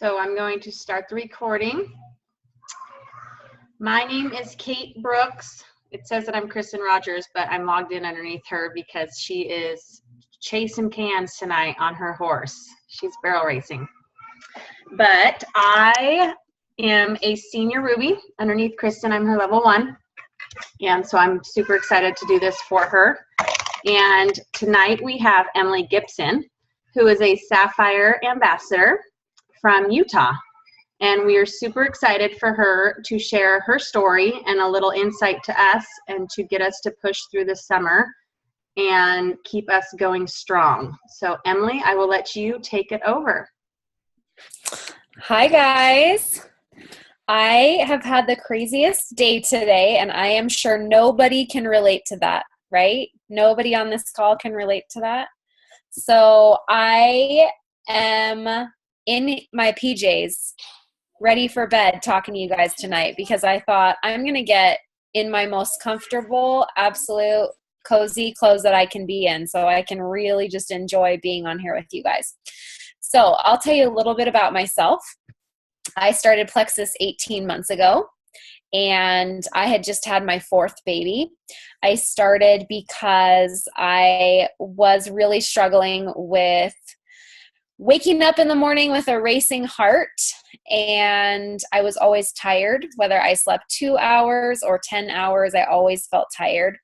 So I'm going to start the recording. My name is Kate Brooks. It says that I'm Kristen Rogers, but I'm logged in underneath her because she is chasing cans tonight on her horse. She's barrel racing. But I am a senior Ruby underneath Kristen. I'm her level 1. And so I'm super excited to do this for her. And tonight we have Emily Gibson, who is a Sapphire ambassador from Utah. And we are super excited for her to share her story and a little insight to us and to get us to push through the summer and keep us going strong. So Emily, I will let you take it over. Hi guys. I have had the craziest day today, and I am sure nobody can relate to that, right? Nobody on this call can relate to that. So I am in my PJs, ready for bed, talking to you guys tonight because I thought I'm going to get in my most comfortable, absolute cozy clothes that I can be in so I can really just enjoy being on here with you guys. So I'll tell you a little bit about myself. I started Plexus 18 months ago, and I had just had my 4th baby. I started because I was really struggling with waking up in the morning with a racing heart, and I was always tired. Whether I slept 2 hours or 10 hours, I always felt tired.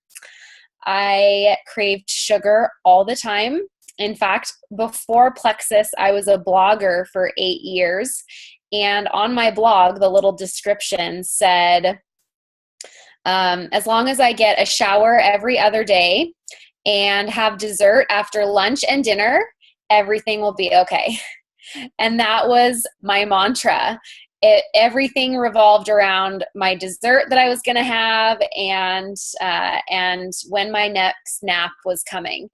I craved sugar all the time. In fact, before Plexus, I was a blogger for 8 years. And on my blog, the little description said, as long as I get a shower every other day and have dessert after lunch and dinner, everything will be okay. And that was my mantra. Everything revolved around my dessert that I was going to have and when my next nap was coming.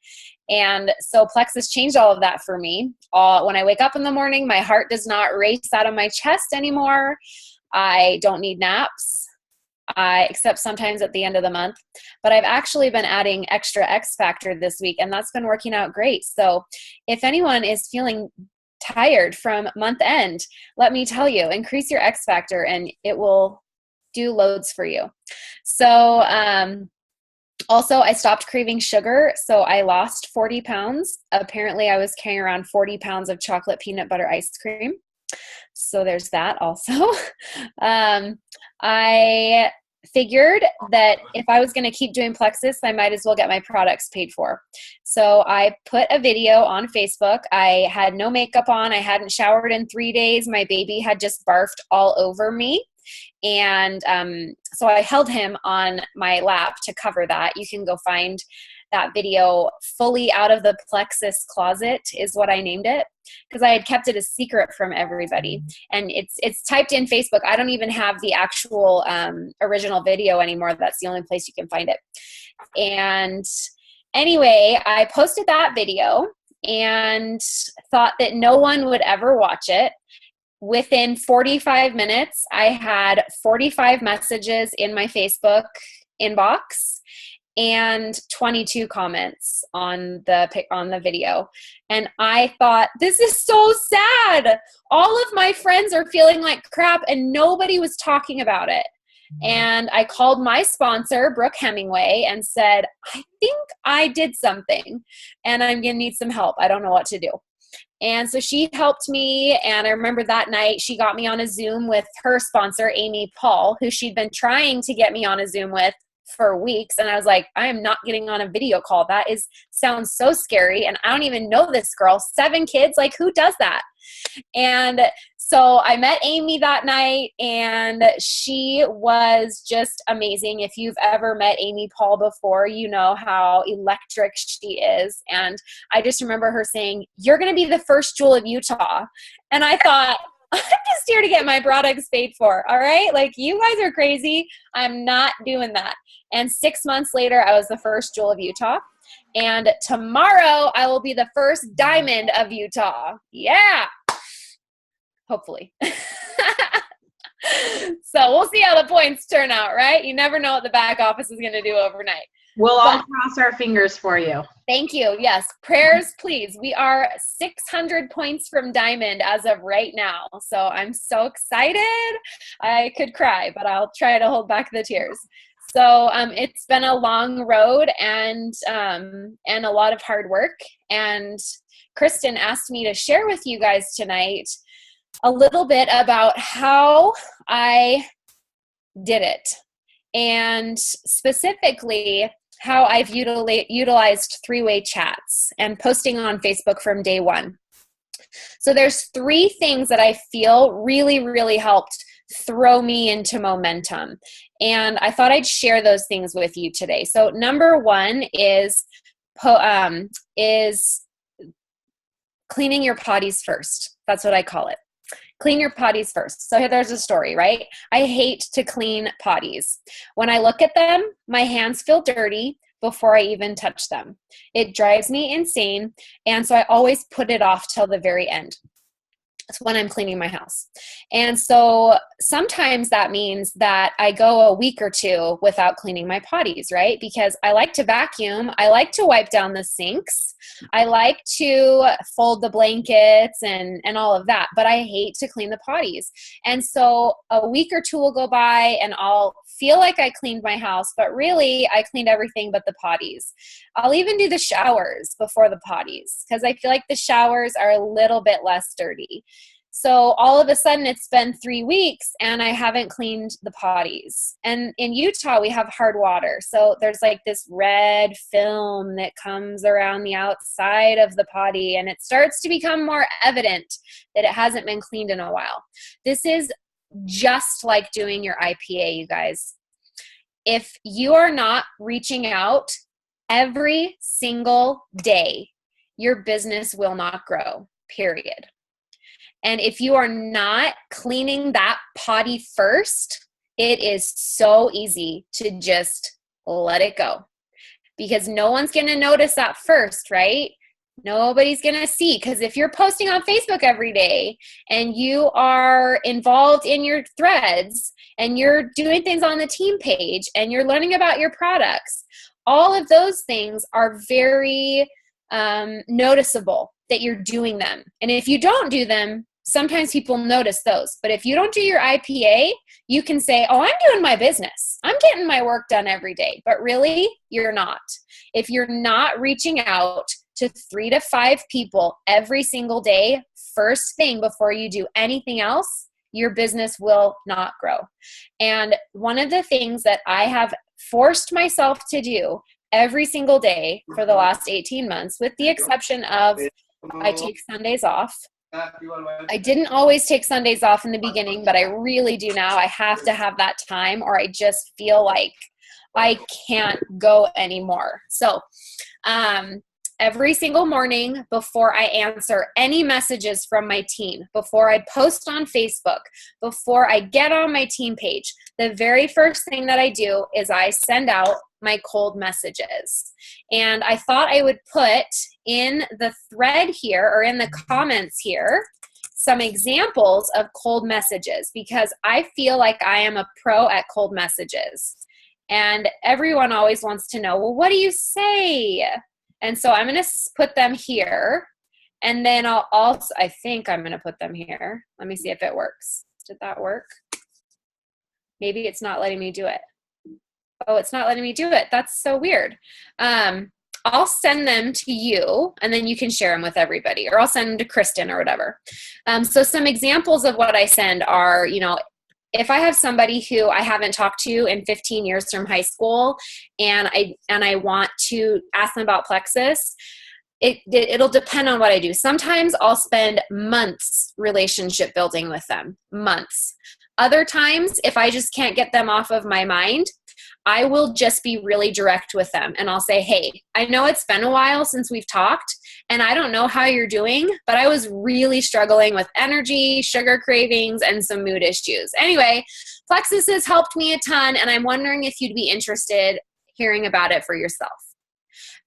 And so Plexus changed all of that for me. When I wake up in the morning, my heart does not race out of my chest anymore. I don't need naps, except sometimes at the end of the month. But I've actually been adding extra X Factor this week, and that's been working out great. So if anyone is feeling tired from month end, let me tell you, increase your X Factor and it will do loads for you. So, also, I stopped craving sugar, so I lost 40 pounds. Apparently, I was carrying around 40 pounds of chocolate peanut butter ice cream. So there's that also. I figured that if I was going to keep doing Plexus, I might as well get my products paid for. So I put a video on Facebook. I had no makeup on. I hadn't showered in 3 days. My baby had just barfed all over me. And so I held him on my lap to cover that. You can go find that video, Fully Out of the Plexus Closet is what I named it, because I had kept it a secret from everybody. And it's typed in Facebook. I don't even have the actual original video anymore. That's the only place you can find it. And anyway, I posted that video and thought that no one would ever watch it. Within 45 minutes, I had 45 messages in my Facebook inbox and 22 comments on the video. And I thought, this is so sad. All of my friends are feeling like crap and nobody was talking about it. And I called my sponsor, Brooke Hemingway, and said, I think I did something and I'm going to need some help. I don't know what to do. And so she helped me, and I remember that night she got me on a Zoom with her sponsor, Amy Paul, who she'd been trying to get me on a Zoom with for weeks. And I was like, I am not getting on a video call. That sounds so scary, and I don't even know this girl. 7 kids, like who does that? And so I met Amy that night, and she was just amazing. If you've ever met Amy Paul before, you know how electric she is. And I just remember her saying, you're going to be the first Jewel of Utah. And I thought, I'm just here to get my products paid for. All right. Like, you guys are crazy. I'm not doing that. And 6 months later, I was the first Jewel of Utah. And tomorrow I will be the first Diamond of Utah. Yeah. Hopefully. So we'll see how the points turn out, right? You never know what the back office is going to do overnight. We'll all cross our fingers for you. Thank you. Yes. Prayers, please. We are 600 points from diamond as of right now. So I'm so excited. I could cry, but I'll try to hold back the tears. So it's been a long road and a lot of hard work. And Kristen asked me to share with you guys tonight a little bit about how I did it, and specifically how I've utilized three-way chats and posting on Facebook from day one. So there's 3 things that I feel really, really helped throw me into momentum. And I thought I'd share those things with you today. So number 1 is cleaning your potties first. That's what I call it. Clean your potties first. So here, there's a story, right? I hate to clean potties. When I look at them, my hands feel dirty before I even touch them. It drives me insane. And so I always put it off till the very end. It's when I'm cleaning my house. And so sometimes that means that I go a week or 2 without cleaning my potties, right? Because I like to vacuum. I like to wipe down the sinks. I like to fold the blankets and all of that, but I hate to clean the potties. And so a week or 2 will go by and I'll feel like I cleaned my house, but really I cleaned everything but the potties. I'll even do the showers before the potties because I feel like the showers are a little bit less dirty. So all of a sudden it's been 3 weeks and I haven't cleaned the potties. And in Utah, we have hard water. So there's like this red film that comes around the outside of the potty, and it starts to become more evident that it hasn't been cleaned in a while. This is just like doing your IPA, you guys. If you are not reaching out every single day, your business will not grow, period. And if you are not cleaning that potty first, it is so easy to just let it go because no one's going to notice that first, right? Nobody's going to see, because if you're posting on Facebook every day and you are involved in your threads and you're doing things on the team page and you're learning about your products, all of those things are very noticeable that you're doing them. And if you don't do them, sometimes people notice those. But if you don't do your IPA, you can say, oh, I'm doing my business. I'm getting my work done every day. But really, you're not. If you're not reaching out to 3 to 5 people every single day, first thing before you do anything else, your business will not grow. And one of the things that I have forced myself to do every single day for the last 18 months, with the exception of I take Sundays off. I didn't always take Sundays off in the beginning, but I really do now. I have to have that time or I just feel like I can't go anymore. So, every single morning before I answer any messages from my team, before I post on Facebook, before I get on my team page, the very first thing that I do is I send out my cold messages. And I thought I would put in the thread here or in the comments here some examples of cold messages because I feel like I am a pro at cold messages. And everyone always wants to know, well, what do you say? And so I'm going to put them here. And then I'll also, I think I'm going to put them here. Let me see if it works. Did that work? Maybe it's not letting me do it. Oh, it's not letting me do it. That's so weird. I'll send them to you and then you can share them with everybody, or I'll send them to Kristen or whatever. So some examples of what I send are, you know, if I have somebody who I haven't talked to in 15 years from high school and I want to ask them about Plexus, it'll depend on what I do. Sometimes I'll spend months relationship building with them, months. Other times, if I just can't get them off of my mind, I will just be really direct with them and I'll say, hey, I know it's been a while since we've talked and I don't know how you're doing, but I was really struggling with energy, sugar cravings, and some mood issues. Anyway, Plexus has helped me a ton and I'm wondering if you'd be interested hearing about it for yourself.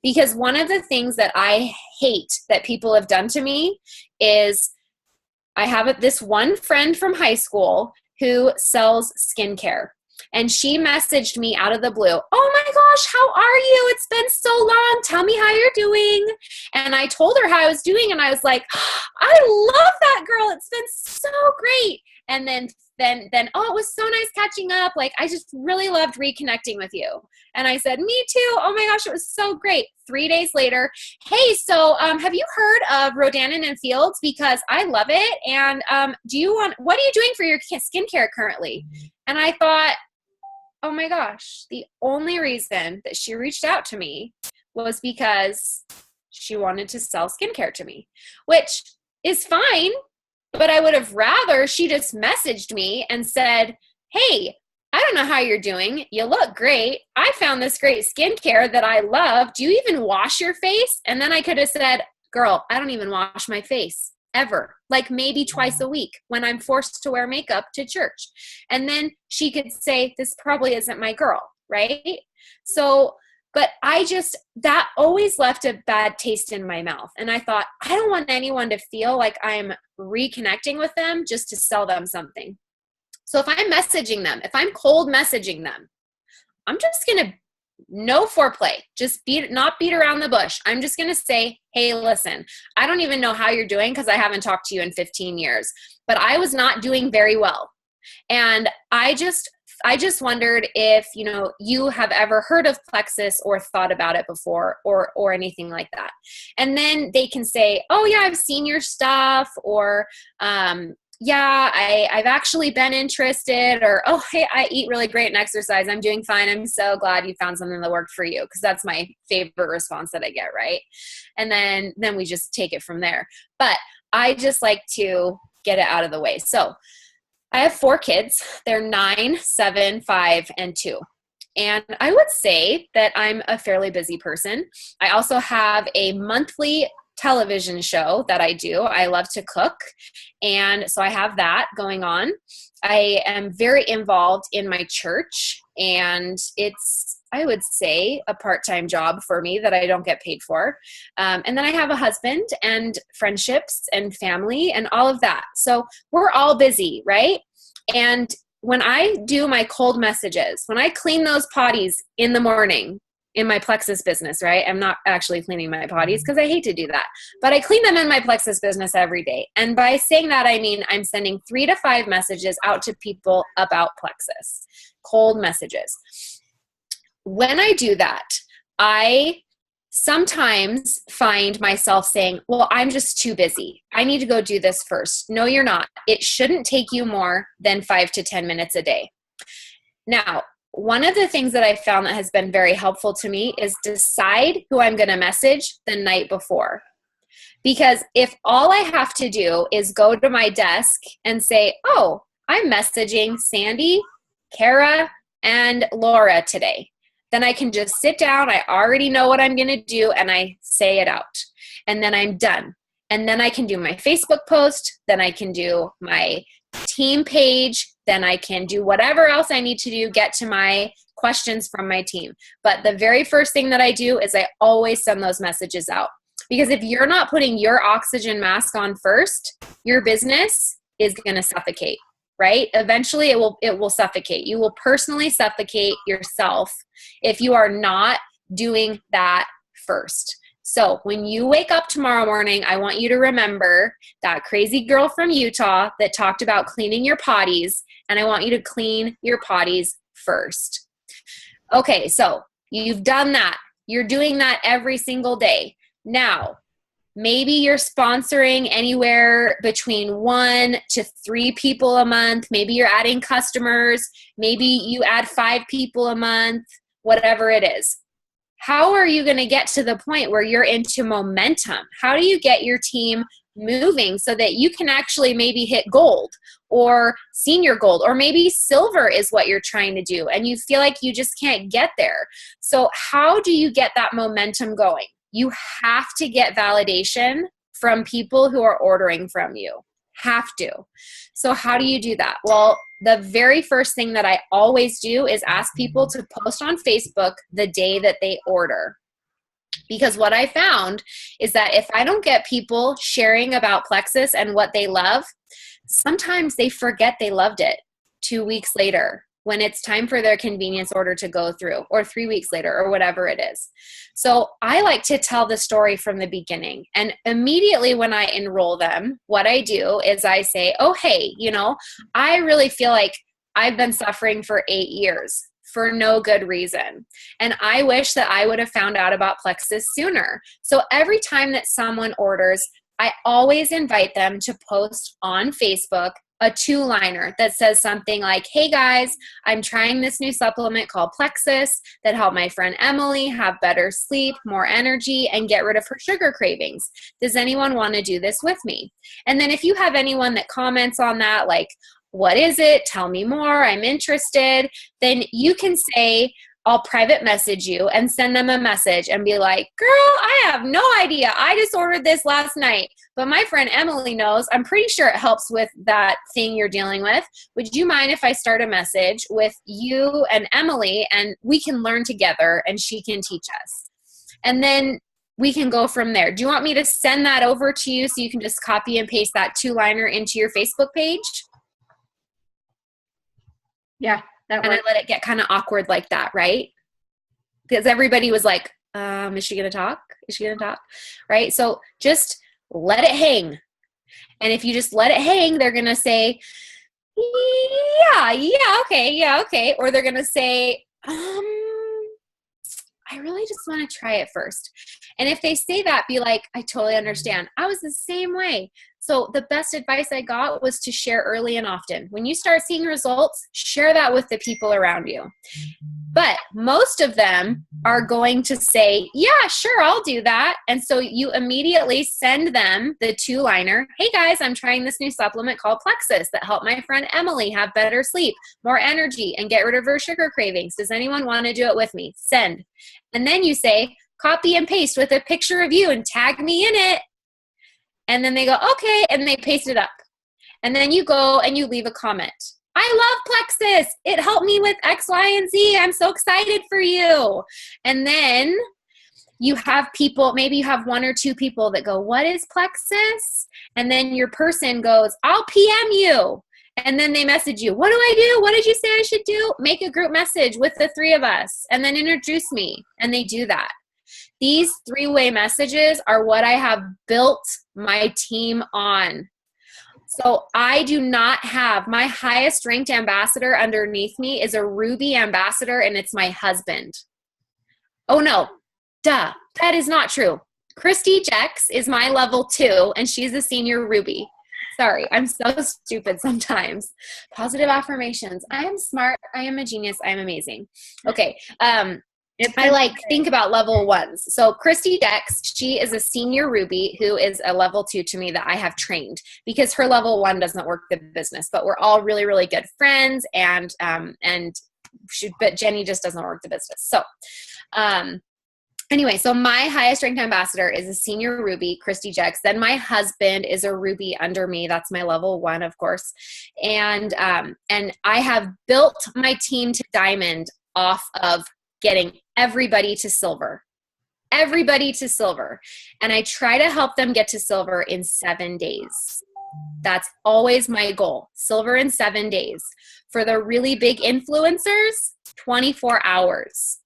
Because one of the things that I hate that people have done to me is I have this one friend from high school who sells skincare. And she messaged me out of the blue, "Oh my gosh, how are you? It's been so long. Tell me how you're doing." And I told her how I was doing, and I was like, "I love that girl. It's been so great." And then, oh, it was so nice catching up. Like, I just really loved reconnecting with you. And I said, "Me too. Oh my gosh, it was so great." 3 days later, "Hey, so have you heard of Rodanen and Fields? Because I love it. And what are you doing for your skincare currently?" And I thought, oh my gosh, the only reason that she reached out to me was because she wanted to sell skincare to me, which is fine. But I would have rather she just messaged me and said, "Hey, I don't know how you're doing. You look great. I found this great skincare that I love. Do you even wash your face?" And then I could have said, "Girl, I don't even wash my face ever. Like maybe twice a week when I'm forced to wear makeup to church." And then she could say, "This probably isn't my girl," right? So, but that always left a bad taste in my mouth. And I thought, I don't want anyone to feel like I'm reconnecting with them just to sell them something. So if I'm messaging them, if I'm cold messaging them, I'm just going to, no foreplay, just not beat around the bush. I'm just going to say, "Hey, listen, I don't even know how you're doing because I haven't talked to you in 15 years, but I was not doing very well. And I just wondered if, you have ever heard of Plexus or thought about it before or anything like that." And then they can say, "Oh yeah, I've seen your stuff," or, "Yeah, I've actually been interested," or, "Oh, hey, I eat really great and exercise. I'm doing fine. I'm so glad you found something that worked for you." Because that's my favorite response that I get, right? And then we just take it from there. But I just like to get it out of the way. So I have 4 kids. They're 9, 7, 5, and 2. And I would say that I'm a fairly busy person. I also have a monthly television show that I do. I love to cook. And so I have that going on. I am very involved in my church, and it's, I would say, a part-time job for me that I don't get paid for. And then I have a husband and friendships and family and all of that. So we're all busy, right? And when I do my cold messages, when I clean those potties in the morning in my Plexus business, right? I'm not actually cleaning my potties because I hate to do that, but I clean them in my Plexus business every day. And by saying that, I mean I'm sending 3 to 5 messages out to people about Plexus, cold messages. When I do that, I sometimes find myself saying, "Well, I'm just too busy. I need to go do this first." No, you're not. It shouldn't take you more than 5 to 10 minutes a day. Now, one of the things that I found that has been very helpful to me is decide who I'm going to message the night before. Because if all I have to do is go to my desk and say, "Oh, I'm messaging Sandy, Kara, and Laura today," then I can just sit down. I already know what I'm going to do, and I say it out. And then I'm done. And then I can do my Facebook post. Then I can do my team page. Then I can do whatever else I need to do, get to my questions from my team. But the very first thing that I do is I always send those messages out. Because if you're not putting your oxygen mask on first, your business is going to suffocate. Right? Eventually it will suffocate. You will personally suffocate yourself if you are not doing that first. So when you wake up tomorrow morning, I want you to remember that crazy girl from Utah that talked about cleaning your potties, and I want you to clean your potties first. Okay, so you've done that. You're doing that every single day. Now, maybe you're sponsoring anywhere between 1 to 3 people a month. Maybe you're adding customers. Maybe you add 5 people a month, whatever it is. How are you going to get to the point where you're into momentum? How do you get your team moving so that you can actually maybe hit gold or senior gold, or maybe silver is what you're trying to do and you feel like you just can't get there? So how do you get that momentum going? You have to get validation from people who are ordering from you. Have to. So how do you do that? Well, the very first thing that I always do is ask people to post on Facebook the day that they order. Because what I found is that if I don't get people sharing about Plexus and what they love, sometimes they forget they loved it 2 weeks later when it's time for their convenience order to go through, or 3 weeks later, or whatever it is. So I like to tell the story from the beginning. And immediately when I enroll them, what I do is I say, oh, hey, I really feel like I've been suffering for 8 years for no good reason. And I wish that I would have found out about Plexus sooner. So every time that someone orders, I always invite them to post on Facebook a 2-liner that says something like, hey guys, I'm trying this new supplement called Plexus that helped my friend Emily have better sleep, more energy, and get rid of her sugar cravings. Does anyone want to do this with me? And then if you have anyone that comments on that, like, what is it? Tell me more. I'm interested. Then you can say, I'll private message you and send them a message and be like, girl, I have no idea. I just ordered this last night, but my friend Emily knows. I'm pretty sure it helps with that thing you're dealing with. Would you mind if I start a message with you and Emily, and we can learn together and she can teach us? And then we can go from there. Do you want me to send that over to you so you can just copy and paste that 2-liner into your Facebook page? Yeah. And I let it get kind of awkward like that, right? Because everybody was like, is she going to talk? Is she going to talk? Right? So just let it hang. And if you just let it hang, they're going to say, yeah, okay. Or they're going to say, I really just want to try it first. And if they say that, be like, I totally understand. I was the same way. So the best advice I got was to share early and often. When you start seeing results, share that with the people around you. But most of them are going to say, yeah, sure, I'll do that. And so you immediately send them the 2-liner. Hey guys, I'm trying this new supplement called Plexus that helped my friend Emily have better sleep, more energy, and get rid of her sugar cravings. Does anyone want to do it with me? Send. And then you say, copy and paste with a picture of you and tag me in it. And then they go, okay, and they paste it up. And then you go and you leave a comment. I love Plexus. It helped me with X, Y, and Z. I'm so excited for you. And then you have people, maybe you have 1 or 2 people that go, what is Plexus? And then your person goes, I'll PM you. And then they message you, what do I do? What did you say I should do? Make a group message with the 3 of us and then introduce me. And they do that. These 3-way messages are what I have built my team on. So I do not have, my highest ranked ambassador underneath me is a Ruby ambassador, and it's my husband. Oh no, that is not true. Christy Jex is my level 2, and she's a senior Ruby. Sorry, I'm so stupid sometimes. Positive affirmations. I am smart. I am a genius. I am amazing. Okay. Think about level 1s. So Christy Dex, she is a senior Ruby who is a level 2 to me that I have trained because her level 1 doesn't work the business, but we're all really, really good friends. But Jenny just doesn't work the business. So, anyway, so my highest ranked ambassador is a senior Ruby, Christy Jex. Then my husband is a Ruby under me. That's my level 1, of course. And I have built my team to diamond off of getting everybody to silver. And I try to help them get to silver in 7 days. That's always my goal. Silver in 7 days. For the really big influencers, 24 hours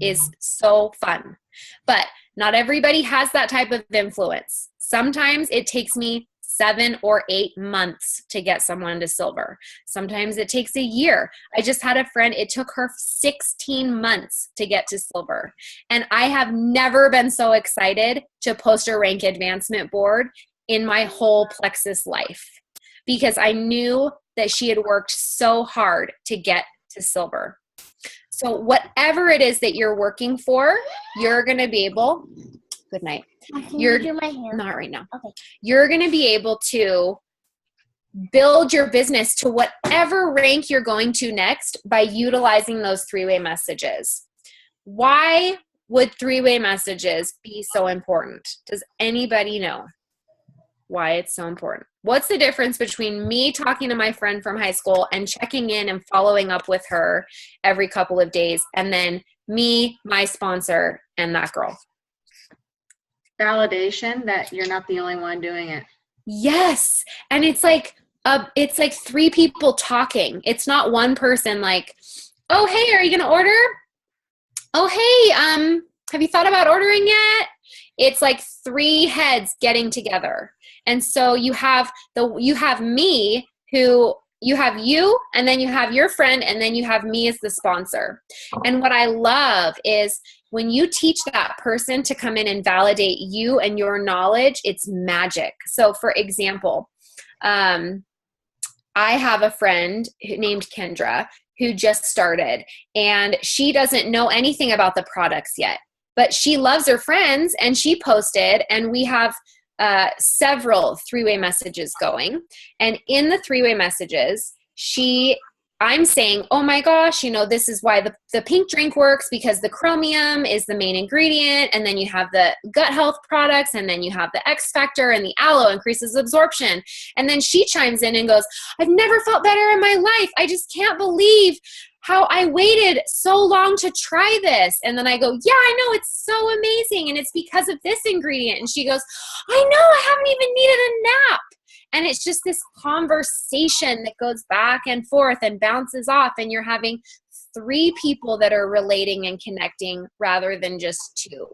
is so fun. But not everybody has that type of influence. Sometimes it takes me 7 or 8 months to get someone to silver. Sometimes it takes a year. I just had a friend, it took her 16 months to get to silver. And I have never been so excited to post a rank advancement board in my whole Plexus life because I knew that she had worked so hard to get to silver. So whatever it is that you're working for, you're going to be able, good night. You're do my hair. Not right now. Okay. You're going to be able to build your business to whatever rank you're going to next by utilizing those 3-way messages. Why would 3-way messages be so important? Does anybody know why it's so important? What's the difference between me talking to my friend from high school and checking in and following up with her every couple of days, and then me, my sponsor, and that girl? Validation that you're not the only one doing it. Yes. And it's like, It's like 3 people talking. It's not one person like, oh, hey, are you going to order? Oh, hey, have you thought about ordering yet? It's like 3 heads getting together. And so you have me, who you have you, and then you have your friend, and then you have me as the sponsor. And what I love is when you teach that person to come in and validate you and your knowledge, it's magic. So for example, I have a friend named Kendra who just started, and she doesn't know anything about the products yet, but she loves her friends, and she posted, and we have several 3-way messages going. And in the 3-way messages, I'm saying, oh my gosh, this is why the pink drink works, because the chromium is the main ingredient. And then you have the gut health products, and then you have the X Factor, and the aloe increases absorption. And then she chimes in and goes, I've never felt better in my life. I just can't believe how I waited so long to try this. And then I go, yeah, I know, it's so amazing. And it's because of this ingredient. And she goes, I know, I haven't even needed a nap. And it's just this conversation that goes back and forth and bounces off. And you're having 3 people that are relating and connecting rather than just 2.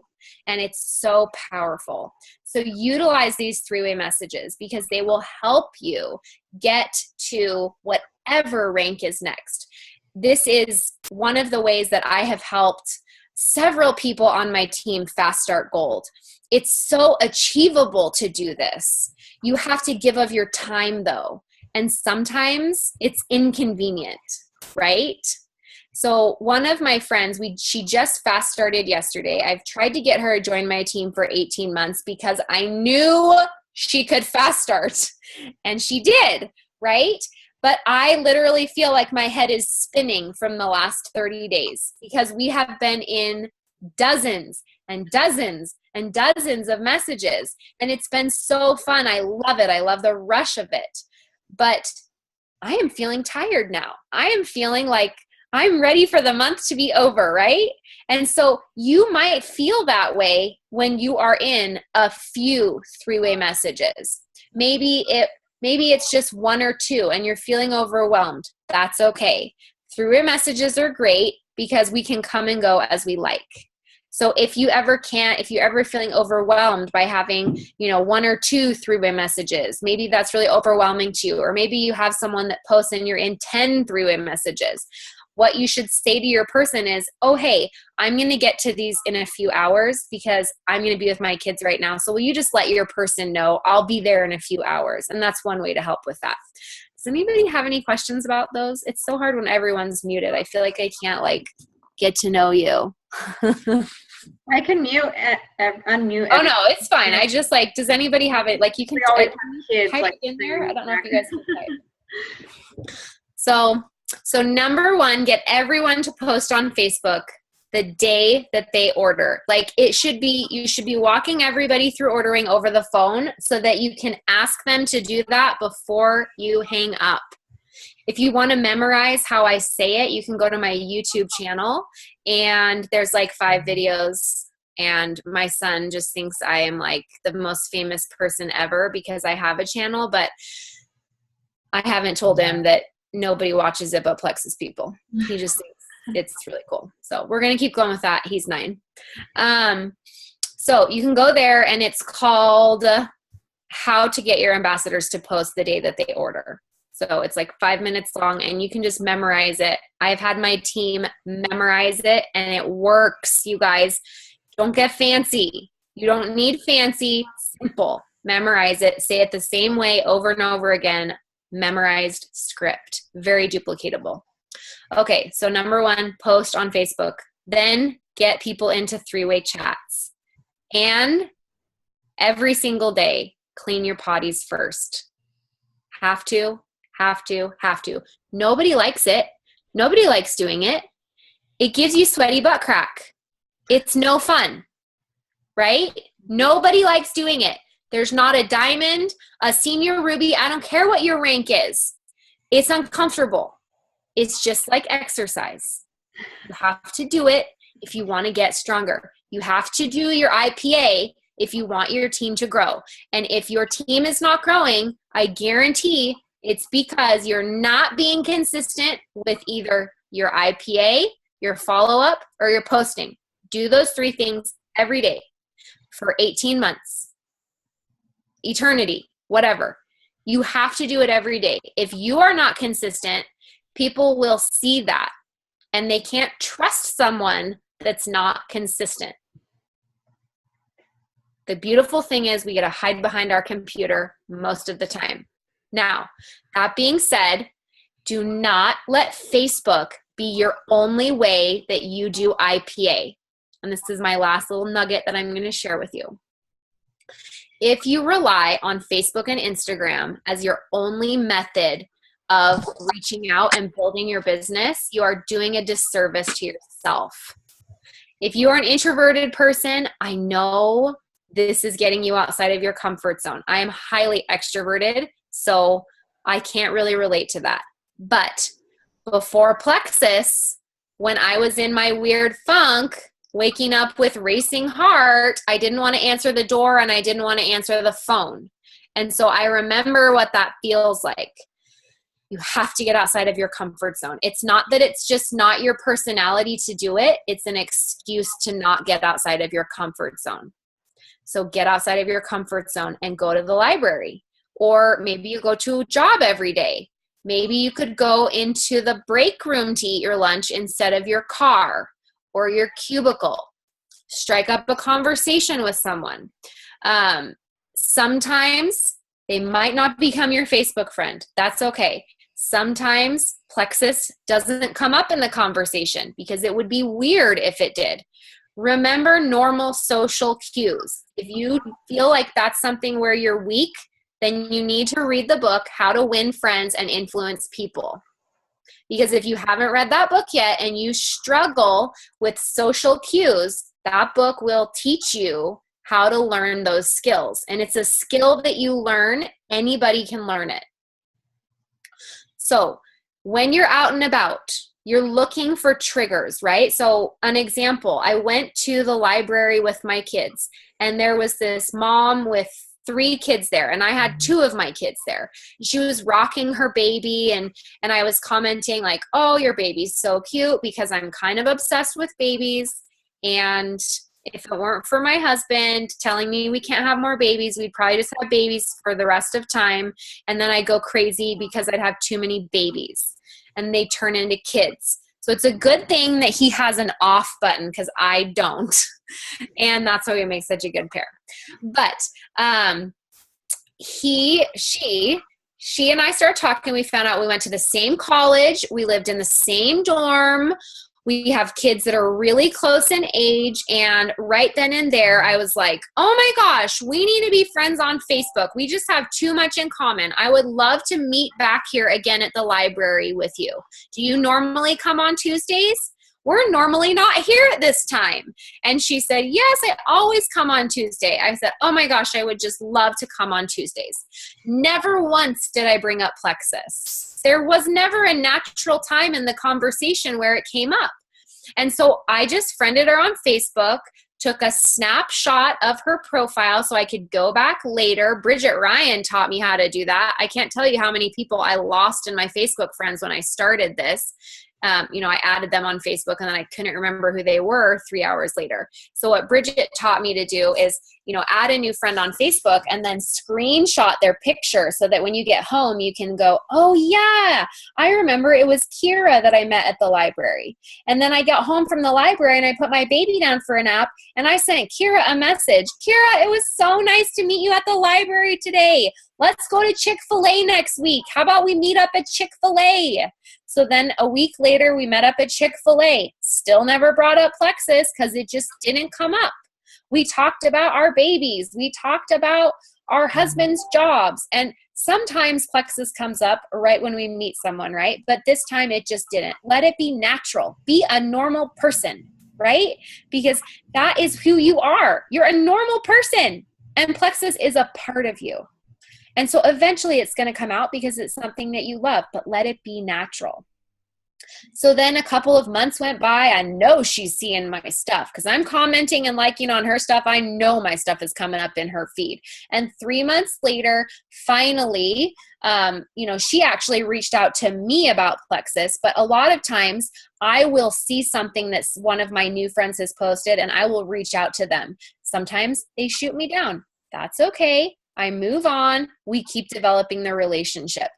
And it's so powerful. So utilize these 3-way messages, because they will help you get to whatever rank is next. This is one of the ways that I have helped several people on my team fast start gold. It's so achievable to do this. You have to give of your time though. And sometimes it's inconvenient, right? So one of my friends, she just fast started yesterday. I've tried to get her to join my team for 18 months because I knew she could fast start, and she did, right? But I literally feel like my head is spinning from the last 30 days because we have been in dozens and dozens and dozens of messages. And it's been so fun. I love it. I love the rush of it. But I am feeling tired now. I am feeling like I'm ready for the month to be over, right? And so you might feel that way when you are in a few 3-way messages. Maybe it's just 1 or 2 and you're feeling overwhelmed. That's okay. 3-way messages are great because we can come and go as we like. So if you're ever feeling overwhelmed by having, 1 or 2 3-way messages, maybe that's really overwhelming to you. Or maybe you have someone that posts and you're in 10 3-way messages. What you should say to your person is, oh, hey, I'm going to get to these in a few hours because I'm going to be with my kids right now. So will you just let your person know I'll be there in a few hours? And that's one way to help with that. Does anybody have any questions about those? It's so hard when everyone's muted. I feel like I can't get to know you. I can unmute. Oh no, it's fine. I just does anybody have it? You can type it in there. I don't know if you guys can type. So number 1, get everyone to post on Facebook the day that they order. You should be walking everybody through ordering over the phone so that you can ask them to do that before you hang up. If you want to memorize how I say it, you can go to my YouTube channel, and there's 5 videos, and my son just thinks I am the most famous person ever because I have a channel, but I haven't told him that nobody watches it but Plexus people. He just thinks it's really cool. So we're going to keep going with that. He's 9. So you can go there, and it's called How to Get Your Ambassadors to Post the Day That They Order. So it's 5 minutes long, and you can just memorize it. I've had my team memorize it, and it works, you guys. Don't get fancy. You don't need fancy. Simple. Memorize it. Say it the same way over and over again. Memorized script. Very duplicatable. Okay, so number 1, post on Facebook. Then get people into 3-way chats. And every single day, clean your potties first. Have to. Nobody likes it. Nobody likes doing it. It gives you sweaty butt crack. It's no fun, right? Nobody likes doing it. There's not a diamond, a senior ruby. I don't care what your rank is. It's uncomfortable. It's just like exercise. You have to do it if you want to get stronger. You have to do your IPA if you want your team to grow. And if your team is not growing, I guarantee It's because you're not being consistent with either your IPA, your follow-up, or your posting. Do those 3 things every day for 18 months, eternity, whatever. You have to do it every day. If you are not consistent, people will see that, and they can't trust someone that's not consistent. The beautiful thing is we get to hide behind our computer most of the time. Now, that being said, do not let Facebook be your only way that you do IPA. And this is my last little nugget that I'm going to share with you. If you rely on Facebook and Instagram as your only method of reaching out and building your business, you are doing a disservice to yourself. If you are an introverted person, I know this is getting you outside of your comfort zone. I am highly extroverted, so I can't really relate to that. But before Plexus, when I was in my weird funk, waking up with racing heart, I didn't want to answer the door and I didn't want to answer the phone. And so I remember what that feels like. You have to get outside of your comfort zone. It's not that it's just not your personality to do it. It's an excuse to not get outside of your comfort zone. So get outside of your comfort zone and go to the library. Or maybe you go to a job every day. Maybe you could go into the break room to eat your lunch instead of your car or your cubicle. Strike up a conversation with someone. Sometimes they might not become your Facebook friend. That's okay. Sometimes Plexus doesn't come up in the conversation because it would be weird if it did. Remember normal social cues. If you feel like that's something where you're weak, then you need to read the book, How to Win Friends and Influence People. Because if you haven't read that book yet and you struggle with social cues, that book will teach you how to learn those skills. And it's a skill that you learn. Anybody can learn it. So when you're out and about, you're looking for triggers, right? So an example, I went to the library with my kids, and there was this mom with 3 kids there, and I had 2 of my kids there. She was rocking her baby, and I was commenting like, oh, your baby's so cute, because I'm kind of obsessed with babies. And if it weren't for my husband telling me we can't have more babies, we'd probably just have babies for the rest of time. And then I'd go crazy because I'd have too many babies and they turn into kids. So it's a good thing that he has an off button because I don't. And that's why we make such a good pair. But she and I started talking. We found out we went to the same college. We lived in the same dorm. We have kids that are really close in age. And right then and there, I was like, oh my gosh, we need to be friends on Facebook. We just have too much in common. I would love to meet back here again at the library with you. Do you normally come on Tuesdays? We're normally not here at this time. And she said, yes, I always come on Tuesday. I said, oh my gosh, I would just love to come on Tuesdays. Never once did I bring up Plexus. There was never a natural time in the conversation where it came up. And so I just friended her on Facebook, took a snapshot of her profile so I could go back later. Bridget Ryan taught me how to do that. I can't tell you how many people I lost in my Facebook friends when I started this. I added them on Facebook and then I couldn't remember who they were 3 hours later. So what Bridget taught me to do is, add a new friend on Facebook and then screenshot their picture so that when you get home, you can go, oh yeah, I remember it was Kira that I met at the library. And then I got home from the library and I put my baby down for a nap and I sent Kira a message. Kira, it was so nice to meet you at the library today. Let's go to Chick-fil-A next week. How about we meet up at Chick-fil-A? So then a week later, we met up at Chick-fil-A. Still never brought up Plexus because it just didn't come up. We talked about our babies. We talked about our husband's jobs. And sometimes Plexus comes up right when we meet someone, right? But this time it just didn't. Let it be natural. Be a normal person, right? Because that is who you are. You're a normal person. And Plexus is a part of you. And so eventually it's going to come out because it's something that you love, but let it be natural. So then a couple of months went by. I know she's seeing my stuff because I'm commenting and liking on her stuff. I know my stuff is coming up in her feed. And 3 months later, finally, she actually reached out to me about Plexus. But a lot of times I will see something that one of my new friends has posted and I will reach out to them. Sometimes they shoot me down. That's okay. I move on. We keep developing the relationship.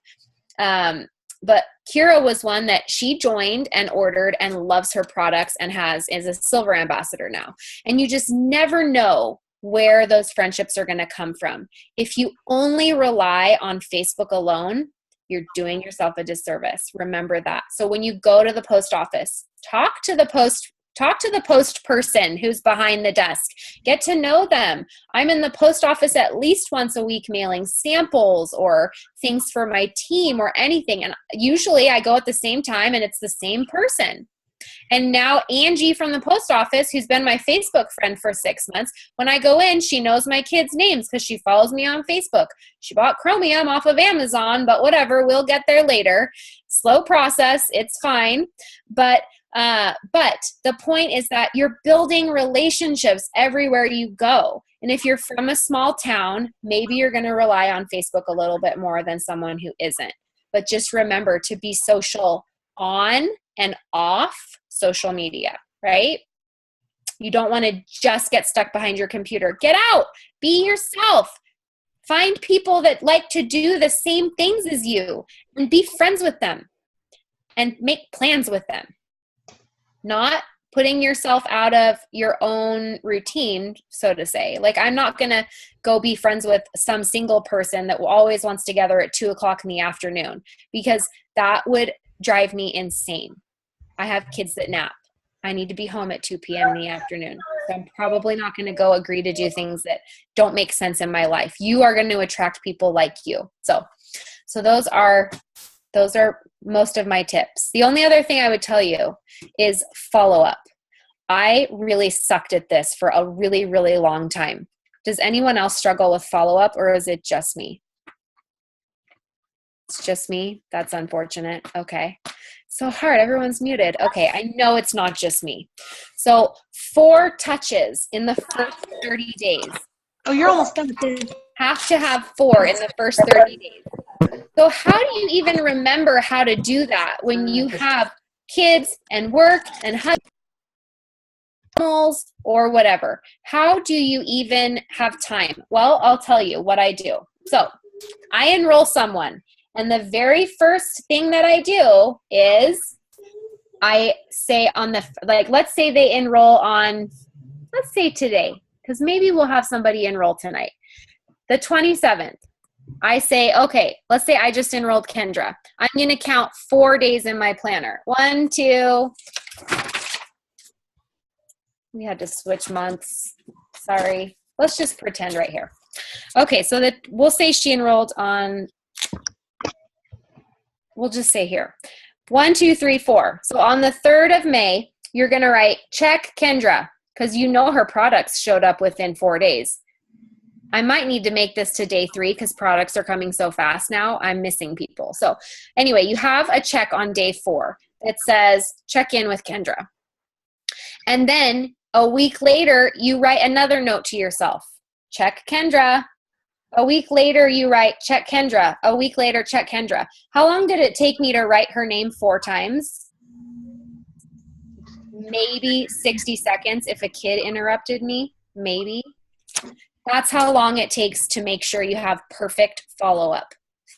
But Kira was one that she joined and ordered and loves her products and is a silver ambassador now. And you just never know where those friendships are going to come from. If you only rely on Facebook alone, you're doing yourself a disservice. Remember that. So when you go to the post office, talk to the post person who's behind the desk. Get to know them. I'm in the post office at least once a week mailing samples or things for my team or anything. And usually I go at the same time and it's the same person. And now Angie from the post office, who's been my Facebook friend for 6 months, when I go in, she knows my kids' names because she follows me on Facebook. She bought Chromium off of Amazon, but whatever, we'll get there later. Slow process, it's fine. But the point is that you're building relationships everywhere you go. And if you're from a small town, maybe you're going to rely on Facebook a little bit more than someone who isn't. But just remember to be social on and off social media, right? You don't want to just get stuck behind your computer. Get out, be yourself. Find people that like to do the same things as you and be friends with them and make plans with them. Not putting yourself out of your own routine, so to say. Like, I'm not going to go be friends with some single person that always wants to gather at 2:00 in the afternoon, because that would drive me insane. I have kids that nap. I need to be home at 2 p.m. in the afternoon. So I'm probably not going to go agree to do things that don't make sense in my life. You are going to attract people like you. So those are most of my tips. The only other thing I would tell you is follow up. I really sucked at this for a really, really long time. Does anyone else struggle with follow up, or is it just me? It's just me? That's unfortunate. Okay. So hard. Everyone's muted. Okay. I know it's not just me. So 4 touches in the first 30 days. Oh, you're almost done. Have to have 4 in the first 30 days. So how do you even remember how to do that when you have kids and work and animals or whatever? How do you even have time? Well, I'll tell you what I do. So I enroll someone, and the very first thing that I do is I say let's say they enroll on, let's say today, because maybe we'll have somebody enroll tonight. The 27th. I say, okay, let's say I just enrolled Kendra. I'm going to count 4 days in my planner. 1, 2. We had to switch months. Sorry. Let's just pretend right here. Okay, so that we'll say she enrolled on, we'll just say here. 1, 2, 3, 4. So on the 3rd of May, you're going to write, check Kendra, because you know her products showed up within 4 days. I might need to make this to day 3 because products are coming so fast now. I'm missing people. So anyway, you have a check on day 4 that says check in with Kendra. And then a week later, you write another note to yourself. Check Kendra. A week later, you write check Kendra. A week later, check Kendra. How long did it take me to write her name 4 times? Maybe 60 seconds if a kid interrupted me. Maybe. That's how long it takes to make sure you have perfect follow-up.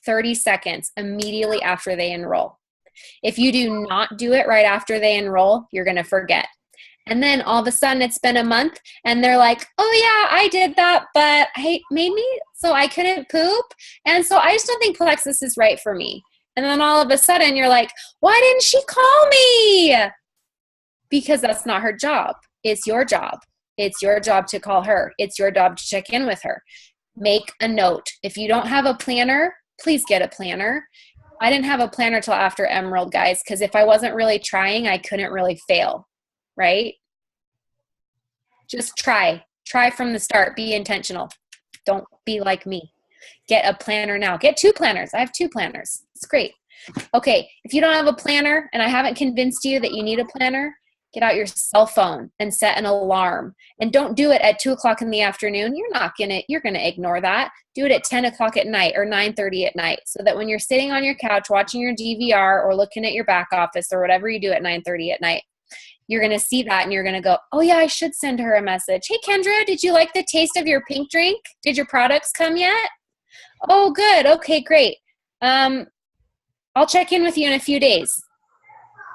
30 seconds immediately after they enroll. If you do not do it right after they enroll, you're going to forget. And then all of a sudden it's been a month and they're like, oh yeah, I did that, but I made me so I couldn't poop. And so I just don't think Plexus is right for me. And then all of a sudden you're like, why didn't she call me? Because that's not her job. It's your job. It's your job to call her. It's your job to check in with her. Make a note. If you don't have a planner, please get a planner. I didn't have a planner till after Emerald, guys, because if I wasn't really trying, I couldn't really fail, right? Just try. Try from the start. Be intentional. Don't be like me. Get a planner now. Get 2 planners. I have 2 planners. It's great. Okay, if you don't have a planner and I haven't convinced you that you need a planner, get out your cell phone and set an alarm. And don't do it at 2 o'clock in the afternoon. You're gonna ignore that. Do it at 10 o'clock at night or 9:30 at night, so that when you're sitting on your couch watching your DVR or looking at your back office or whatever you do at 9:30 at night, you're gonna see that and you're gonna go, oh yeah, I should send her a message. Hey Kendra, did you like the taste of your pink drink? Did your products come yet? Oh good, okay, great. I'll check in with you in a few days.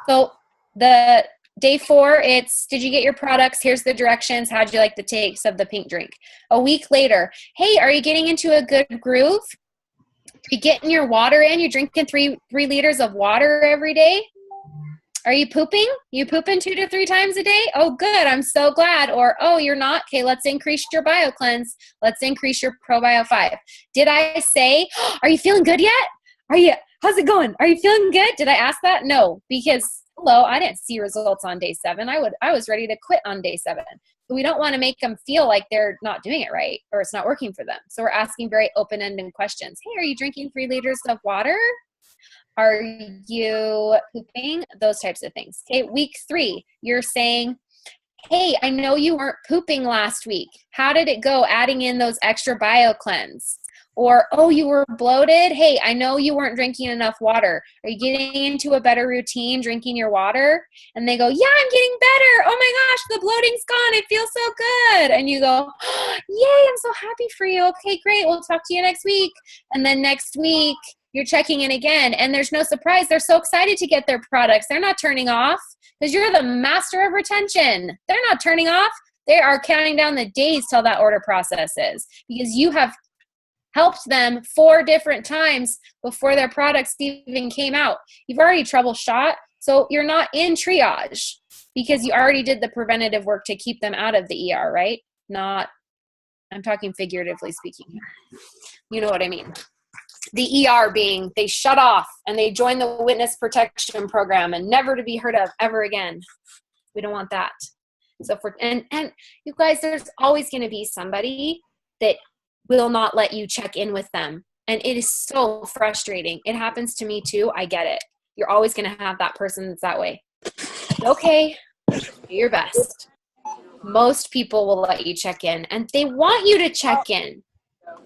So the day 4, it's, did you get your products? Here's the directions. How'd you like the taste of the pink drink? A week later, hey, are you getting into a good groove? Are you getting your water in? You're drinking 3 liters of water every day? Are you pooping? You pooping 2 to 3 times a day? Oh, good. I'm so glad. Or, oh, you're not? Okay, let's increase your BioCleanse. Let's increase your ProBio 5. Did I say, are you feeling good yet? How's it going? Are you feeling good? Did I ask that? No, because hello, I didn't see results on day 7. I was ready to quit on day 7. But we don't want to make them feel like they're not doing it right or it's not working for them. So we're asking very open-ended questions. Hey, are you drinking 3 liters of water? Are you pooping? Those types of things. Okay, week 3, you're saying, hey, I know you weren't pooping last week. How did it go adding in those extra BioCleanse? Or, oh, you were bloated? Hey, I know you weren't drinking enough water. Are you getting into a better routine drinking your water? And they go, yeah, I'm getting better. Oh my gosh, the bloating's gone. I feel so good. And you go, oh, yay, I'm so happy for you. Okay, great. We'll talk to you next week. And then next week, you're checking in again. And there's no surprise. They're so excited to get their products. They're not turning off because you're the master of retention. They're not turning off. They are counting down the days till that order processes because you have helped them 4 different times before their products even came out. You've already troubleshot, so you're not in triage because you already did the preventative work to keep them out of the ER, right? I'm talking figuratively speaking here. You know what I mean. The ER being they shut off and they join the witness protection program and never to be heard of ever again. We don't want that. So and you guys, there's always going to be somebody that will not let you check in with them. And it is so frustrating. It happens to me too. I get it. You're always going to have that person that's that way. Okay, do your best. Most people will let you check in and they want you to check in.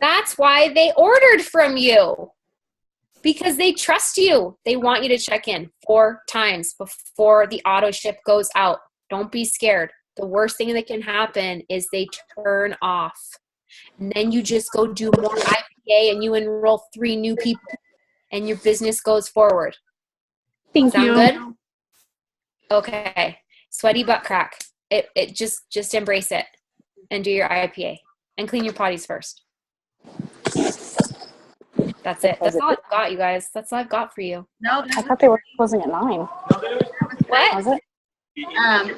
That's why they ordered from you. Because they trust you. They want you to check in 4 times before the auto ship goes out. Don't be scared. The worst thing that can happen is they turn off. And then you just go do more IPA and you enroll 3 new people and your business goes forward. Thank you. Sound good? Okay. Sweaty butt crack. It just embrace it and do your IPA and clean your potties first. That's it. That's all I've got, you guys. That's all I've got for you. No, I thought they were closing at 9. What? Was it?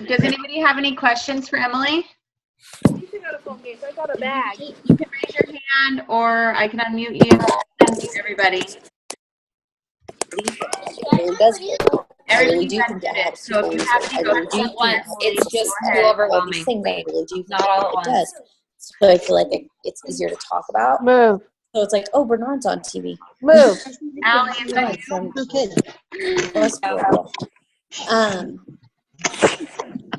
Does anybody have any questions for Emily? I got a bag. You can raise your hand or I can unmute you. Unmute everybody. It does get I really do Everybody think it helps So if you people. have I any really do questions, think once, it's just go too ahead. all overwhelming. these things I really do think Not all at it once. does. So I feel like it's easier to talk about. Move. So it's like, oh, Bernard's on TV. Move. Allie, is that you? From her kids. That's cool.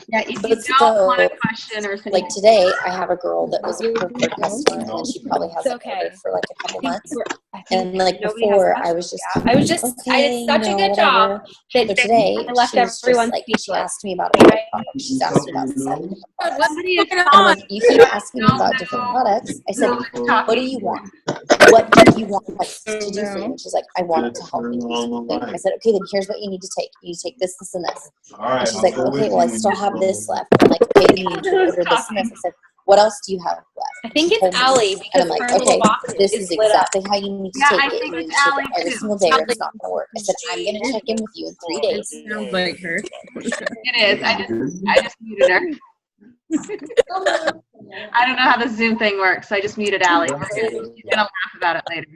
Yeah, if you But don't still, want a question or something. like today, I have a girl that was a preferred customer, and she probably hasn't okay. ordered for like a couple months. I think And like nobody before, has I was just, I was just, I okay, did such you a know, good job whatever. that But today, I left she was just everyone like, she speechless. asked me about a different product. She's asked me about 7 different products. Somebody is And I'm like, you keep asking me about different products. I said, what do you want? What do you want us to do for you? And she's like, I want it to help me lose weight. I said, okay, then here's what you need to take. You take this, this, and this. And she's like, okay, well, I still have this left. I'm like, okay, then you need to order this and this. I said, what else do you have left? I think She told it's me. Allie And because I'm like, her little okay, box this is is lit up. exactly how you need to Yeah, I take it. think You need it's to take Allie it every too. single day or it's not going to work. I said, I'm going to check in with you in 3 days. Sounds like her. It is. I just muted her. I don't know how the Zoom thing works, so I just muted Allie. We're good. She's gonna laugh about it later.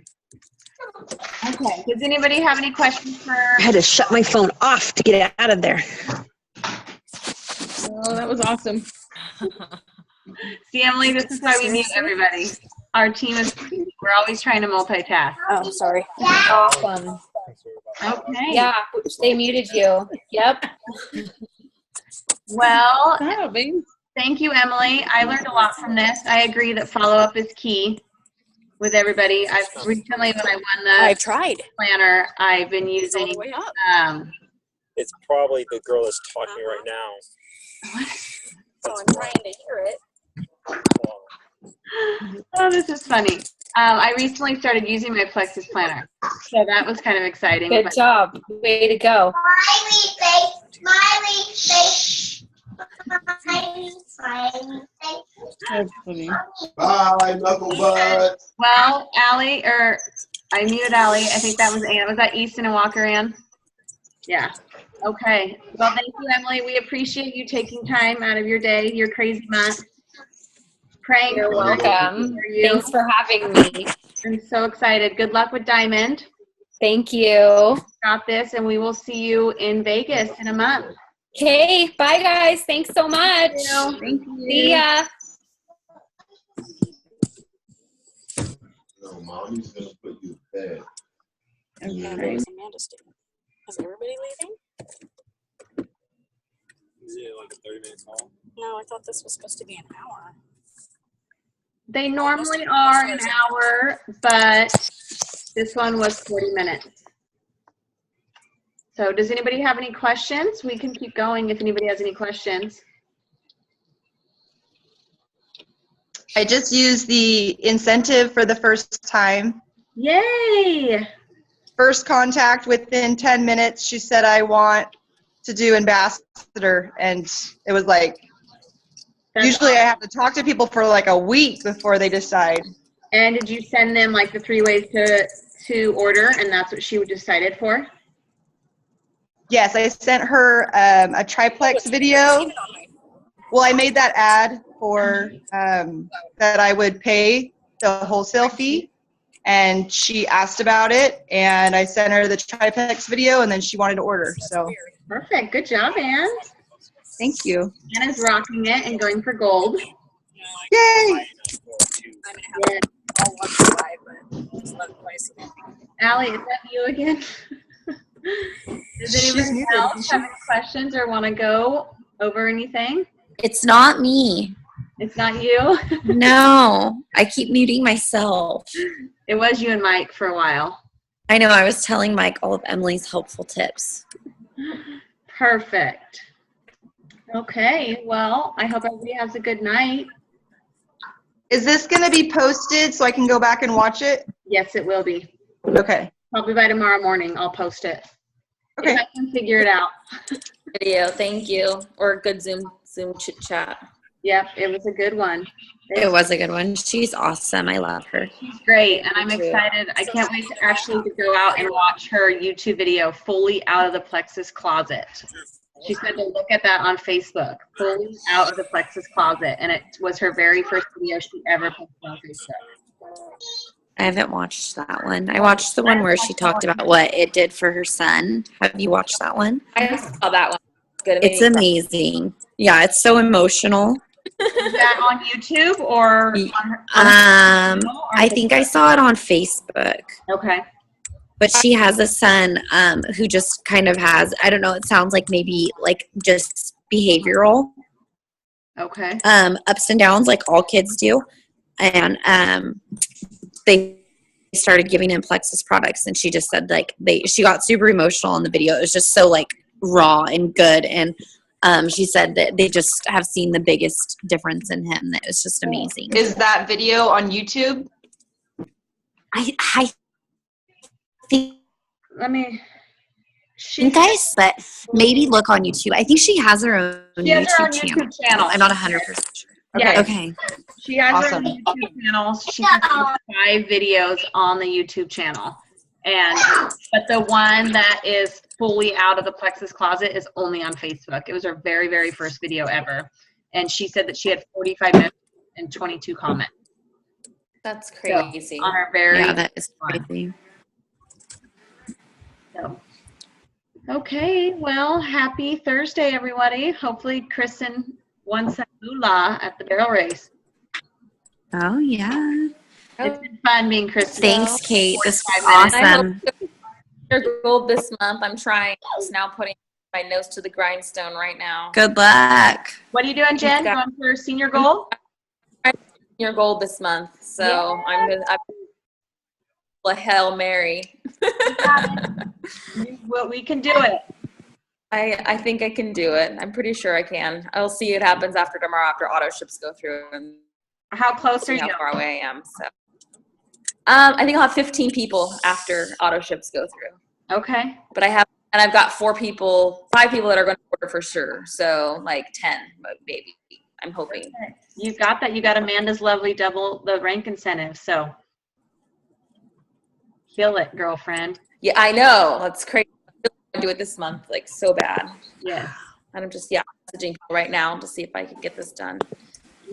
Okay. Does anybody have any questions for? I had to shut my phone off to get out of there. Oh, that was awesome. See, Emily, this is why we mute everybody. Our team is. We're always trying to multitask. Oh, sorry. Awesome. Okay. Yeah, they muted you. Yep. Well, Oh, baby. thank you, Emily. I learned a lot from this. I agree that follow-up is key with everybody. I've recently, when I won the I've tried. planner, I've been It's all using, the way up. It's probably the girl that's talking right now. So I'm trying to hear it. oh, this is funny. I recently started using my Plexus planner, so that was kind of exciting. Good but- job. Way to go. Smiley face. That's funny. Bye, knuckle butt. Well, Allie, or I muted Allie. I think that was Ann. Was that Easton and Walker, Ann? Yeah. Okay. Well, thank you, Emily. We appreciate you taking time out of your day, your crazy month. Praying You're for welcome. you. Thanks for having me. I'm so excited. Good luck with Diamond. Thank you. Got this, and we will see you in Vegas in a month. Okay, bye guys. Thanks so much. Thank you. See ya. No, mommy's gonna put you to bed. Okay. Where's Amanda staying? Is everybody leaving? Is it like a 30-minute call? No, I thought this was supposed to be an hour. They normally are an hour, but this one was 40 minutes. So does anybody have any questions? We can keep going if anybody has any questions. I just used the incentive for the first time. Yay! First contact within 10 minutes, she said, I want to do ambassador. And it was like, That's usually I have to talk to people for like a week before they decide. And did you send them like the 3 ways to order, and that's what she decided for? Yes, I sent her a triplex video. Well, I made that ad for that I would pay the wholesale fee. And she asked about it, and I sent her the triplex video, and then she wanted to order. So Perfect. Good job, Ann. thank you. Anna's rocking it and going for gold. Yay! Yeah. I'll watch it live, but just let it play. Allie, is that you again? Does anybody muted, else isn't have any questions or want to go over anything? It's not me. It's not you? No, I keep muting myself. It was you and Mike for a while. I know, I was telling Mike all of Emily's helpful tips. Perfect. Okay, well, I hope everybody has a good night. Is this going to be posted so I can go back and watch it? Yes, it will be. Okay. Probably by tomorrow morning, I'll post it. Okay. If I can figure it out. Video, thank you. Or a good Zoom chit chat. Yep, it was a good one. It was a good one. She's awesome. I love her. She's great, and I'm Me too. excited. I can't wait to actually go out and watch her YouTube video, Fully Out of the Plexus Closet. She said to look at that on Facebook, Fully Out of the Plexus Closet, and it was her very first video she ever posted on Facebook. I haven't watched that one. I watched the one where she talked about what it did for her son. Have you watched that one? I saw that one. Good. It's amazing. Yeah, it's so emotional. Is that on YouTube or on her? I think I saw it on Facebook. Okay. But she has a son who just kind of has, I don't know, it sounds like maybe like just behavioral Okay. ups and downs like all kids do. And they started giving him Plexus products, and she just said like she got super emotional in the video. It was just so like raw and good. And she said that they just have seen the biggest difference in him. That was just amazing. Is that video on YouTube? I think Let me. but maybe look on YouTube. I think she has her own She has her own YouTube YouTube channel. channel. I'm not 100% sure. Yeah. Okay. She has Awesome. her own YouTube channel. She has 5 videos on the YouTube channel. But the one that is fully out of the Plexus Closet is only on Facebook. It was her very, very first video ever. And she said that she had 45 minutes and 22 comments. That's crazy. On her very Yeah, that is crazy. So. Okay, well, happy Thursday, everybody. Hopefully, Kristen won some moolah at the barrel race. Oh, yeah. It's been fun being Kristen. Thanks, Kate. This was 45 minutes. awesome. Your goal this month. I'm trying. Just now putting my nose to the grindstone right now. Good luck. What are you doing, Jen? Got- Going for senior goal? Your goal this month. So I'm a Hail Mary. Well, we can do it. I think I can do it. I'm pretty sure I can. I'll see what happens after tomorrow after auto ships go through and How close are see you? how far away I am. So I think I'll have 15 people after auto ships go through. Okay. But I've got 5 people that are going to order for sure. So like 10, but maybe. I'm hoping. You got that. You got Amanda's lovely double the rank incentive. So kill it, girlfriend. Yeah, I know. That's crazy. I do it this month, like so bad. Yes. And I'm just messaging people right now to see if I can get this done.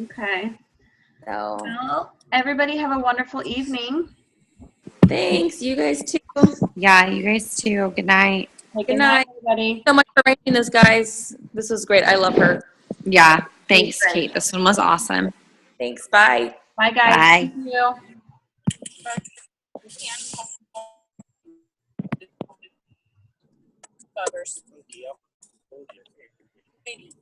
Okay. So Well, everybody have a wonderful evening. thanks, you guys too. Yeah, you guys too. Good night. Good night. everybody. So much for ranking this, guys. This was great. I love her. Yeah. Thanks, Kate. This one was awesome. Thanks. Bye. Bye, guys. Bye. Thank you. Buggers. Yep. Maybe.